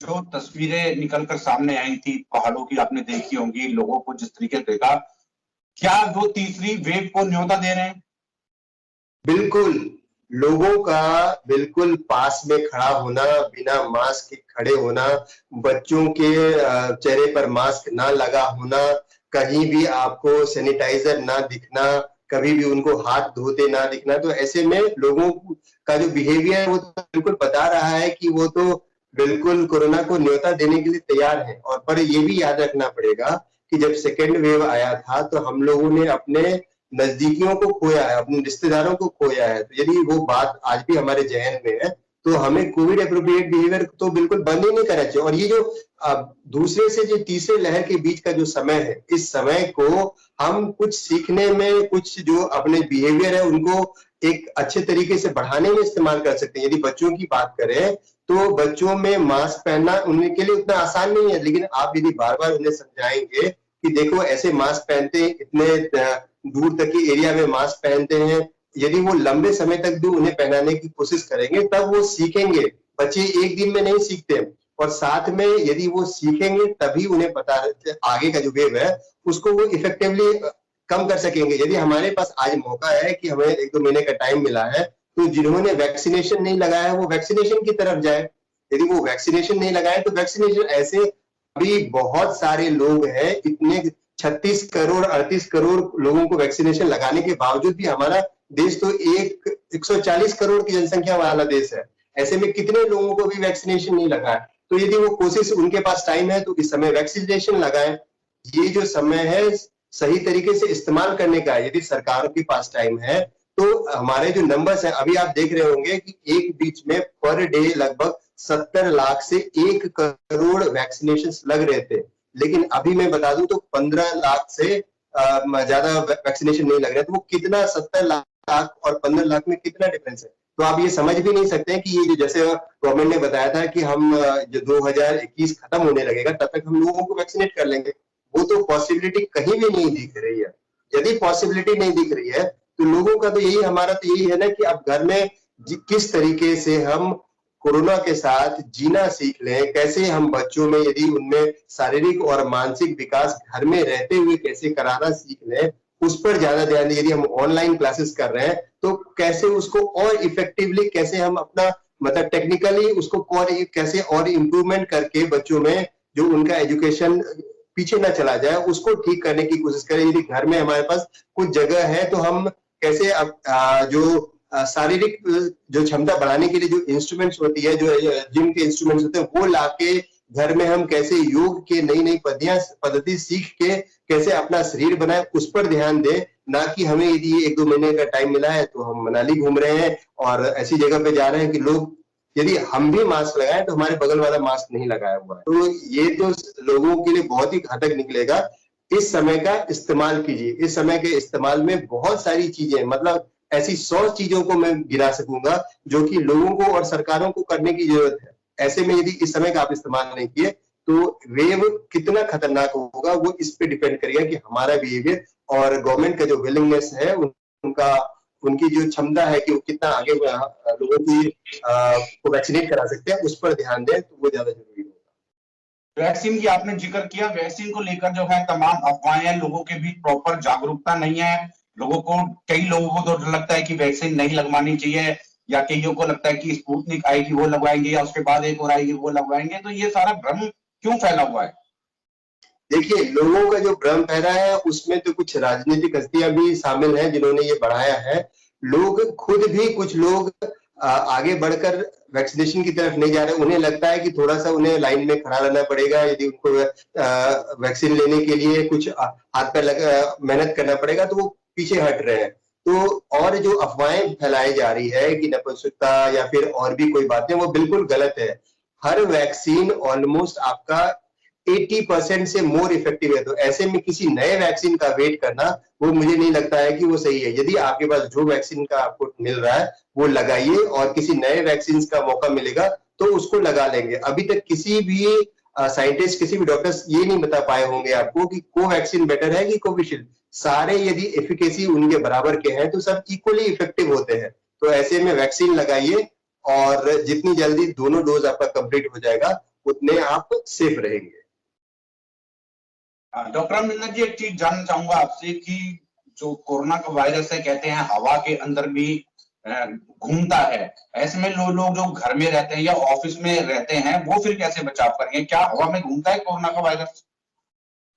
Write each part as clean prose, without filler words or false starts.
जो तस्वीरें निकलकर सामने आई थी पहाड़ों की, आपने देखी होंगी, लोगों को जिस तरीके से देखा, क्या वो तीसरी वेव को न्योता दे रहे हैं? बिल्कुल। लोगों का बिल्कुल पास में खड़ा होना, बिना मास्क के खड़े होना, बच्चों के चेहरे पर मास्क ना लगा होना, कहीं भी आपको सैनिटाइजर ना दिखना, कभी भी उनको हाथ धोते ना दिखना, तो ऐसे में लोगों का जो बिहेवियर है वो तो बिल्कुल बता रहा है कि वो तो बिल्कुल कोरोना को न्योता देने के लिए तैयार है। और पर ये भी याद रखना पड़ेगा कि जब सेकेंड वेव आया था तो हम लोगों ने अपने नजदीकियों को खोया है, अपने रिश्तेदारों को खोया है। तो यदि वो बात आज भी हमारे जहन में है तो हमें कोविड अप्रोप्रिएट बिहेवियर तो बिल्कुल बंद ही नहीं करना चाहिए। और ये जो दूसरे से जो तीसरे लहर के बीच का जो समय है, इस समय को हम कुछ सीखने में, कुछ जो अपने बिहेवियर है उनको एक अच्छे तरीके से बढ़ाने में इस्तेमाल कर सकते हैं। यदि बच्चों की बात करें तो बच्चों में मास्क पहनना उनके लिए उतना आसान नहीं है, लेकिन आप यदि बार बार उन्हें समझाएंगे कि देखो ऐसे मास्क पहनते हैं, इतने दूर तक के एरिया में मास्क पहनते हैं, यदि वो लंबे समय तक भी उन्हें पहनाने की कोशिश करेंगे तब वो सीखेंगे। बच्चे एक दिन में नहीं सीखते, और साथ में यदि वो सीखेंगे तभी उन्हें पता आगे का जो वेव है उसको वो इफेक्टिवली कम कर सकेंगे। यदि हमारे पास आज मौका है कि हमें 1-2 महीने का टाइम मिला है, तो जिन्होंने वैक्सीनेशन नहीं लगाया है वो वैक्सीनेशन की तरफ जाए। यदि वो वैक्सीनेशन नहीं लगाए तो वैक्सीनेशन, ऐसे अभी बहुत सारे लोग हैं, इतने 36 करोड़ 38 करोड़ लोगों को वैक्सीनेशन लगाने के बावजूद भी हमारा देश तो 140 करोड़ की जनसंख्या वाला देश है। ऐसे में कितने लोगों को भी वैक्सीनेशन नहीं लगा है। तो यदि वो कोशिश, उनके पास टाइम है तो इस समय वैक्सीनेशन लगाए। ये जो समय है सही तरीके से इस्तेमाल करने का है। यदि सरकारों के पास टाइम है तो हमारे जो नंबर्स हैं, अभी आप देख रहे होंगे कि एक बीच में पर डे लगभग 70 लाख से 1 करोड़ वैक्सीनेशन लग रहे थे, लेकिन अभी मैं बता दूं तो 15 लाख से ज्यादा वैक्सीनेशन नहीं लग रहे। तो वो कितना, 70 लाख और 15 लाख में कितना डिफरेंस है। तो आप ये समझ भी नहीं सकते हैं कि ये जो, जैसे गवर्नमेंट ने बताया था कि हम जो 2021 खत्म होने लगेगा तब तक हम लोगों को वैक्सीनेट कर लेंगे, वो तो पॉसिबिलिटी कहीं भी नहीं दिख रही है। यदि पॉसिबिलिटी नहीं दिख रही है तो लोगों का तो यही, हमारा तो यही है ना कि अब घर में किस तरीके से हम कोरोना के साथ जीना सीख लें, कैसे हम बच्चों में, यदि उनमें शारीरिक और मानसिक विकास घर में रहते हुए कैसे कराना सीख लें, उस पर ज्यादा ध्यान दें। यदि हम ऑनलाइन क्लासेस कर रहे हैं तो कैसे उसको और इफेक्टिवली, कैसे हम अपना मतलब टेक्निकली उसको और कैसे और इम्प्रूवमेंट करके बच्चों में जो उनका एजुकेशन पीछे ना चला जाए उसको ठीक करने की कोशिश करें। यदि घर में हमारे पास कुछ जगह है तो हम कैसे जो शारीरिक जो क्षमता बढ़ाने के लिए जो इंस्ट्रूमेंट्स होती है, जो जिम के इंस्ट्रूमेंट्स होते हैं, वो लाके घर में हम कैसे योग के नई नई पद्धति सीख के कैसे अपना शरीर बनाए, उस पर ध्यान दें। ना कि हमें यदि 1-2 महीने का टाइम मिला है तो हम मनाली घूम रहे हैं और ऐसी जगह पे जा रहे हैं कि लोग, यदि हम भी मास्क लगाए तो हमारे बगल वाला मास्क नहीं लगाया हुआ है, तो ये तो लोगों के लिए बहुत ही घातक निकलेगा। इस समय का इस्तेमाल कीजिए। इस समय के इस्तेमाल में बहुत सारी चीजें, मतलब ऐसी 100 चीजों को मैं गिना सकूंगा जो कि लोगों को और सरकारों को करने की जरूरत है। ऐसे में यदि इस समय का आप इस्तेमाल नहीं किए तो वेव कितना खतरनाक होगा वो इस पे डिपेंड करेगा कि हमारा बिहेवियर और गवर्नमेंट का जो विलिंगनेस है, उनका, उनकी जो क्षमता है कि वो कितना आगे लोगों की को वैक्सीनेट करा सकते हैं, उस पर ध्यान दें तो वो ज्यादा जरूरी होगा। वैक्सीन की आपने जिक्र किया, वैक्सीन को लेकर जो है तमाम अफवाहें, लोगों के बीच प्रॉपर जागरूकता नहीं है। लोगों को, कई लोगों को तो लगता है कि वैक्सीन नहीं लगवानी चाहिए, या कईयों को लगता है कि स्पुतनिक आएगी वो लगवाएंगे, या उसके बाद एक और आएगी वो लगवाएंगे। तो ये सारा भ्रम क्यों फैला हुआ है? देखिए, लोगों का जो भ्रम फैला है उसमें तो कुछ राजनीतिक हस्तियां भी शामिल हैं जिन्होंने ये बढ़ाया है। लोग खुद भी, कुछ लोग आगे बढ़कर वैक्सीनेशन की तरफ नहीं जा रहे। उन्हें लगता है कि थोड़ा सा उन्हें लाइन में खड़ा रहना पड़ेगा, यदि उनको वैक्सीन लेने के लिए कुछ हाथ पैर मेहनत करना पड़ेगा, तो वो पीछे हट रहे हैं। तो और जो अफवाहें फैलाई जा रही है कि नपुंसकता या फिर और भी कोई बातें, वो बिल्कुल गलत है। हर वैक्सीन ऑलमोस्ट आपका 80% से मोर इफेक्टिव है। तो ऐसे में किसी नए वैक्सीन का वेट करना, वो मुझे नहीं लगता है कि वो सही है। यदि आपके पास जो वैक्सीन का आपको मिल रहा है वो लगाइए, और किसी नए वैक्सीन का मौका मिलेगा तो उसको लगा लेंगे। अभी तक किसी भी साइंटिस्ट, किसी भी डॉक्टर्स ये नहीं बता पाए होंगे आपको कि कोवैक्सीन बेटर है कि कोविशील्ड। सारे यदि एफिकेसी उनके बराबर के हैं तो सब इक्वली इफेक्टिव होते हैं। तो ऐसे में वैक्सीन लगाइए, और जितनी जल्दी दोनों डोज आपका कंप्लीट हो जाएगा उतने आप सेफ रहेंगे। डॉक्टर अमरिंदर जी, एक चीज जानना चाहूंगा आपसे कि जो कोरोना का वायरस है, कहते हैं हवा के अंदर भी घूमता है। ऐसे में लोग जो घर में रहते हैं या ऑफिस में रहते हैं, वो फिर कैसे बचाव करेंगे? क्या हवा में घूमता है कोरोना का वायरस?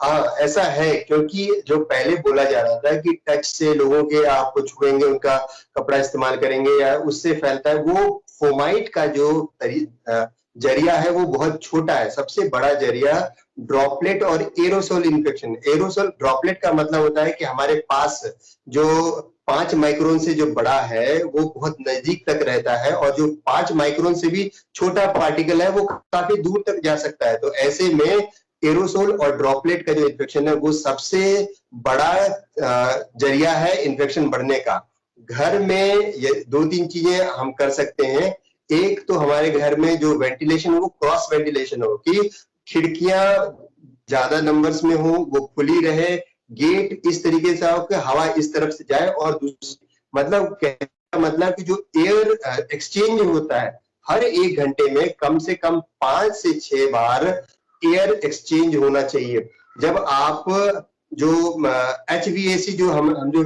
हाँ, ऐसा है, क्योंकि जो पहले बोला जा रहा था कि टच से लोगों के आप छुएंगे, उनका कपड़ा इस्तेमाल करेंगे या उससे फैलता है, वो फोमाइट का जो जरिया है वो बहुत छोटा है। सबसे बड़ा जरिया ड्रॉपलेट और एरोसोल इन्फेक्शन। एरोसोल, ड्रॉपलेट का मतलब होता है कि हमारे पास जो 5 माइक्रोन से जो बड़ा है वो बहुत नजदीक तक रहता है, और जो 5 माइक्रोन से भी छोटा पार्टिकल है वो काफी दूर तक जा सकता है। तो ऐसे में एरोसोल और ड्रॉपलेट का जो इन्फेक्शन है वो सबसे बड़ा जरिया है इन्फेक्शन बढ़ने का। घर में ये 2-3 चीजें हम कर सकते हैं। एक तो हमारे घर में जो वेंटिलेशन हो वो क्रॉस वेंटिलेशन हो, कि खिड़कियां ज्यादा नंबर्स में हो, वो खुली रहे, गेट इस तरीके से हो कि हवा इस तरफ से जाए, और दूसरी मतलब कि जो एयर एक्सचेंज होता है हर 1 घंटे में कम से कम 5 से 6 बार एयर एक्सचेंज होना चाहिए। जब आप जो HVAC जो हम जो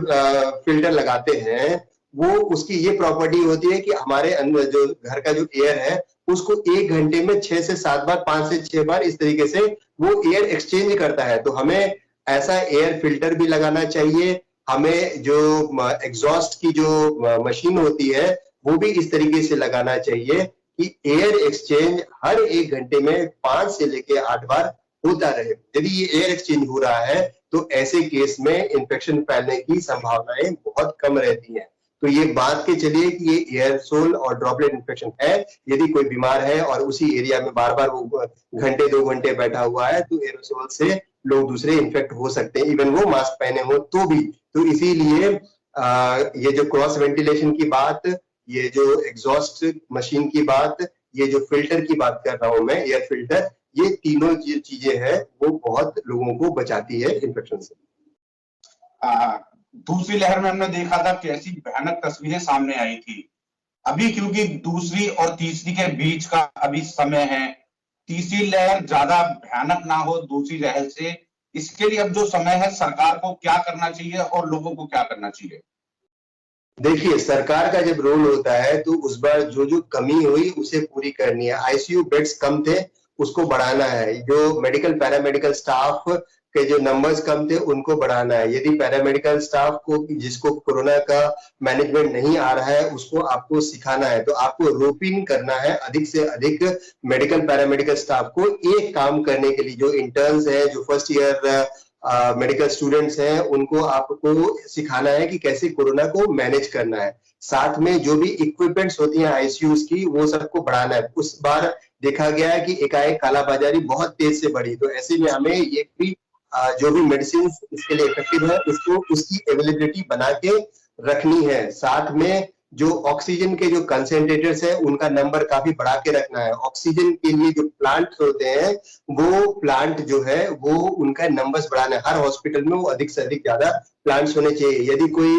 फिल्टर लगाते हैं, वो उसकी ये प्रॉपर्टी होती है कि हमारे अंदर जो घर का जो एयर है उसको 1 घंटे में 6 से 7 बार, 5 से 6 बार इस तरीके से वो एयर एक्सचेंज करता है। तो हमें ऐसा एयर फिल्टर भी लगाना चाहिए। हमें जो एग्जॉस्ट की जो मशीन होती है वो भी इस तरीके से लगाना चाहिए कि एयर एक्सचेंज हर 1 घंटे में 5 से लेके 8 बार होता रहे। यदि ये एयर एक्सचेंज हो रहा है तो ऐसे केस में इन्फेक्शन फैलने की संभावनाएं बहुत कम रहती हैं। तो ये बात के चलिए कि ये एयरसोल और ड्रॉपलेट इन्फेक्शन है। यदि कोई बीमार है और उसी एरिया में बार बार वो घंटे 2 घंटे बैठा हुआ है तो एयरोसोल से लोग दूसरे इन्फेक्ट हो सकते हैं, इवन वो मास्क पहने हो तो भी। तो इसीलिए ये जो क्रॉस वेंटिलेशन की बात, ये जो एग्जॉस्ट मशीन की बात, ये जो फिल्टर की बात कर रहा हूं मैं, एयर फिल्टर, ये तीनों चीजें हैं वो बहुत लोगों को बचाती है इन्फेक्शन से। दूसरी लहर में हमने देखा था कैसी भयानक तस्वीरें सामने आई थी। अभी क्योंकि दूसरी और तीसरी के बीच का अभी समय है, तीसरी लहर ज्यादा भयानक ना हो दूसरी लहर से, इसके लिए अब जो समय है सरकार को क्या करना चाहिए और लोगों को क्या करना चाहिए? देखिए, सरकार का जब रोल होता है तो उस बार जो जो कमी हुई उसे पूरी करनी है। आईसीयू बेड्स कम थे, उसको बढ़ाना है। जो मेडिकल पैरामेडिकल स्टाफ के जो नंबर्स कम थे उनको बढ़ाना है। यदि पैरामेडिकल स्टाफ को जिसको कोरोना का मैनेजमेंट नहीं आ रहा है उसको आपको सिखाना है, तो आपको रोपिंग करना है अधिक से अधिक मेडिकल पैरामेडिकल स्टाफ को एक काम करने के लिए। जो इंटर्न्स है, जो फर्स्ट ईयर मेडिकल स्टूडेंट्स हैं, उनको आपको सिखाना है कि कैसे कोरोना को मैनेज करना है। साथ में जो भी इक्विपमेंट्स होती हैं आईसीयूज की वो सबको बढ़ाना है। उस बार देखा गया है कि एकाएक कालाबाजारी बहुत तेज से बढ़ी, तो ऐसे में हमें ये भी जो भी मेडिसिन इसके लिए इफेक्टिव है उसको उसकी अवेलेबिलिटी बना के रखनी है। साथ में जो ऑक्सीजन के जो कंसेंट्रेटर्स है उनका नंबर काफी बढ़ा के रखना है। ऑक्सीजन के लिए जो प्लांट होते हैं वो प्लांट जो है वो उनका नंबर्स बढ़ाना है। हर हॉस्पिटल में वो अधिक से अधिक ज्यादा प्लांट्स होने चाहिए। यदि कोई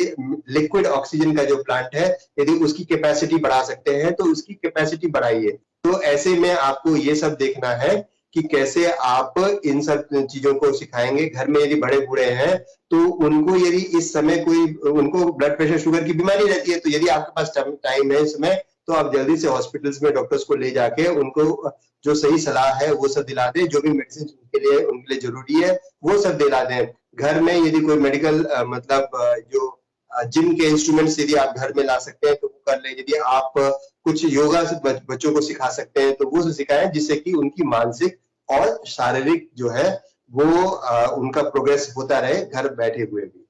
लिक्विड ऑक्सीजन का जो प्लांट है यदि उसकी कैपेसिटी बढ़ा सकते हैं तो उसकी कैपेसिटी बढ़ाइए। तो ऐसे में आपको ये सब देखना है कि कैसे आप इन सब चीजों को सिखाएंगे। घर में यदि बड़े बूढ़े हैं तो उनको यदि इस समय कोई उनको ब्लड प्रेशर शुगर की बीमारी रहती है तो यदि आपके पास टाइम है इस समय तो आप जल्दी से हॉस्पिटल्स में डॉक्टर्स को ले जाके उनको जो सही सलाह है वो सब दिला दें। जो भी मेडिसिन उनके लिए जरूरी है वो सब दिला दें। घर में यदि कोई मेडिकल जो जिम के इंस्ट्रूमेंट्स यदि आप घर में ला सकते हैं तो वो कर लें। यदि आप कुछ योगा से बच्चों को सिखा सकते हैं तो वो सिखाएं, जिससे कि उनकी मानसिक और शारीरिक जो है वो उनका प्रोग्रेस होता रहे घर बैठे हुए भी।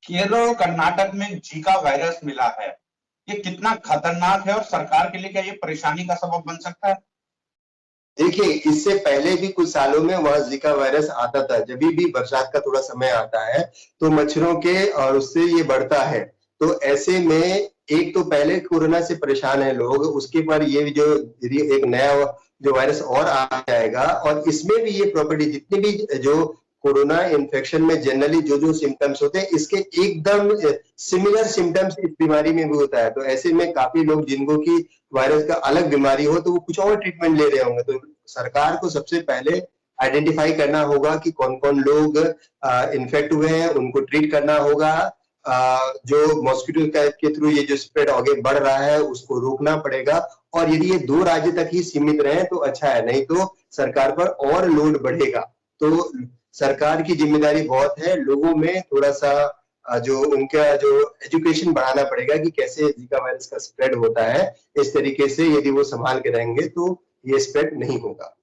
केरल और कर्नाटक में जीका वायरस मिला है, ये कितना खतरनाक है और सरकार के लिए क्या ये परेशानी का सबब बन सकता है? देखिए, इससे पहले भी कुछ सालों में वहां जीका वायरस आता था। जब भी बरसात का थोड़ा समय आता है तो मच्छरों के और उससे ये बढ़ता है। तो ऐसे में एक तो पहले कोरोना से परेशान है लोग, उसके बाद ये जो एक नया जो वायरस और आ जाएगा और इसमें भी ये प्रॉपर्टी जितने भी जो कोरोना इन्फेक्शन में जनरली जो जो सिम्टम्स होते हैं, इसके एकदम सिमिलर सिम्टम्स इस बीमारी में भी होता है। तो ऐसे में काफी लोग जिनको की वायरस का अलग बीमारी हो तो वो कुछ और ट्रीटमेंट ले रहे होंगे। तो सरकार को सबसे पहले आइडेंटिफाई करना होगा कि कौन कौन लोग इन्फेक्ट हुए हैं, उनको ट्रीट करना होगा। जो मॉस्किटो के थ्रू ये जो स्प्रेड आगे बढ़ रहा है उसको रोकना पड़ेगा, और यदि ये 2 राज्य तक ही सीमित रहे तो अच्छा है, नहीं तो सरकार पर और लोड बढ़ेगा। तो सरकार की जिम्मेदारी बहुत है, लोगों में थोड़ा सा जो उनका जो एजुकेशन बढ़ाना पड़ेगा कि कैसे जीका वायरस का स्प्रेड होता है। इस तरीके से यदि वो संभाल के रहेंगे तो ये स्प्रेड नहीं होगा।